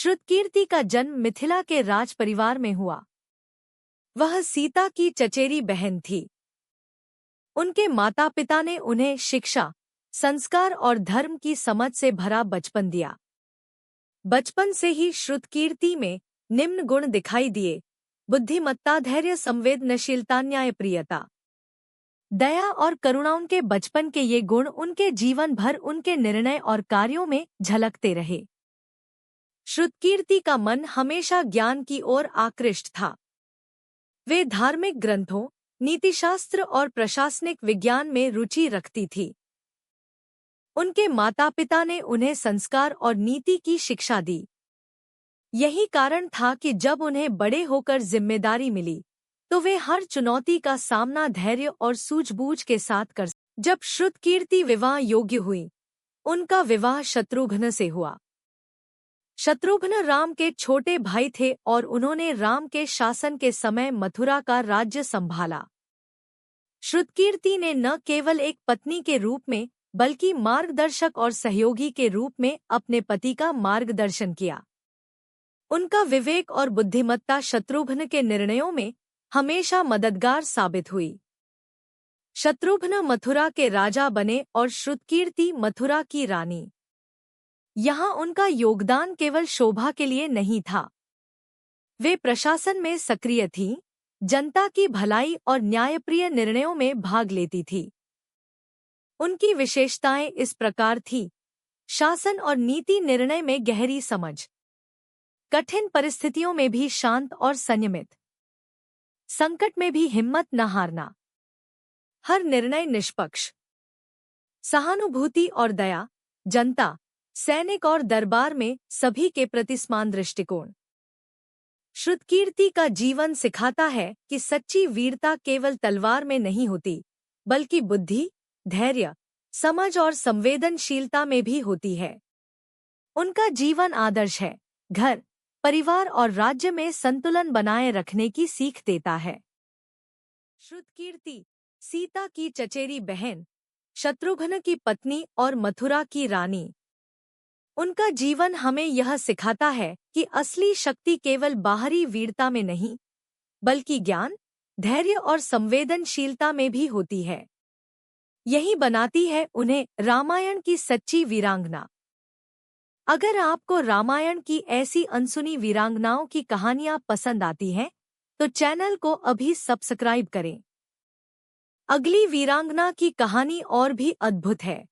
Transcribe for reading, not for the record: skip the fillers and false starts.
श्रुतकीर्ति का जन्म मिथिला के राज परिवार में हुआ। वह सीता की चचेरी बहन थी। उनके माता पिता ने उन्हें शिक्षा, संस्कार और धर्म की समझ से भरा बचपन दिया। बचपन से ही श्रुतकीर्ति में निम्न गुण दिखाई दिए: बुद्धिमत्ता, धैर्य, संवेदनशीलता, न्यायप्रियता, दया और करुणा। उनके बचपन के ये गुण उनके जीवन भर उनके निर्णय और कार्यों में झलकते रहे। श्रुतकीर्ति का मन हमेशा ज्ञान की ओर आकृष्ट था। वे धार्मिक ग्रंथों, नीतिशास्त्र और प्रशासनिक विज्ञान में रुचि रखती थी। उनके माता पिता ने उन्हें संस्कार और नीति की शिक्षा दी। यही कारण था कि जब उन्हें बड़े होकर जिम्मेदारी मिली तो वे हर चुनौती का सामना धैर्य और सूझबूझ के साथ कर। जब श्रुतकीर्ति विवाह योग्य हुई, उनका विवाह शत्रुघ्न से हुआ। शत्रुघ्न राम के छोटे भाई थे और उन्होंने राम के शासन के समय मथुरा का राज्य संभाला। श्रुतकीर्ति ने न केवल एक पत्नी के रूप में बल्कि मार्गदर्शक और सहयोगी के रूप में अपने पति का मार्गदर्शन किया। उनका विवेक और बुद्धिमत्ता शत्रुघ्न के निर्णयों में हमेशा मददगार साबित हुई। शत्रुघ्न मथुरा के राजा बने और श्रुतकीर्ति मथुरा की रानी। यहाँ उनका योगदान केवल शोभा के लिए नहीं था। वे प्रशासन में सक्रिय थीं, जनता की भलाई और न्यायप्रिय निर्णयों में भाग लेती थी। उनकी विशेषताएं इस प्रकार थीं: शासन और नीति निर्णय में गहरी समझ, कठिन परिस्थितियों में भी शांत और संयमित, संकट में भी हिम्मत न हारना, हर निर्णय निष्पक्ष, सहानुभूति और दया, जनता, सैनिक और दरबार में सभी के प्रति समान दृष्टिकोण। श्रुतकीर्ति का जीवन सिखाता है कि सच्ची वीरता केवल तलवार में नहीं होती, बल्कि बुद्धि, धैर्य, समझ और संवेदनशीलता में भी होती है। उनका जीवन आदर्श है, घर, परिवार और राज्य में संतुलन बनाए रखने की सीख देता है। श्रुतकीर्ति सीता की चचेरी बहन, शत्रुघ्न की पत्नी और मथुरा की रानी। उनका जीवन हमें यह सिखाता है कि असली शक्ति केवल बाहरी वीरता में नहीं, बल्कि ज्ञान, धैर्य और संवेदनशीलता में भी होती है। यही बनाती है उन्हें रामायण की सच्ची वीरांगना। अगर आपको रामायण की ऐसी अनसुनी वीरांगनाओं की कहानियां पसंद आती हैं, तो चैनल को अभी सब्सक्राइब करें। अगली वीरांगना की कहानी और भी अद्भुत है।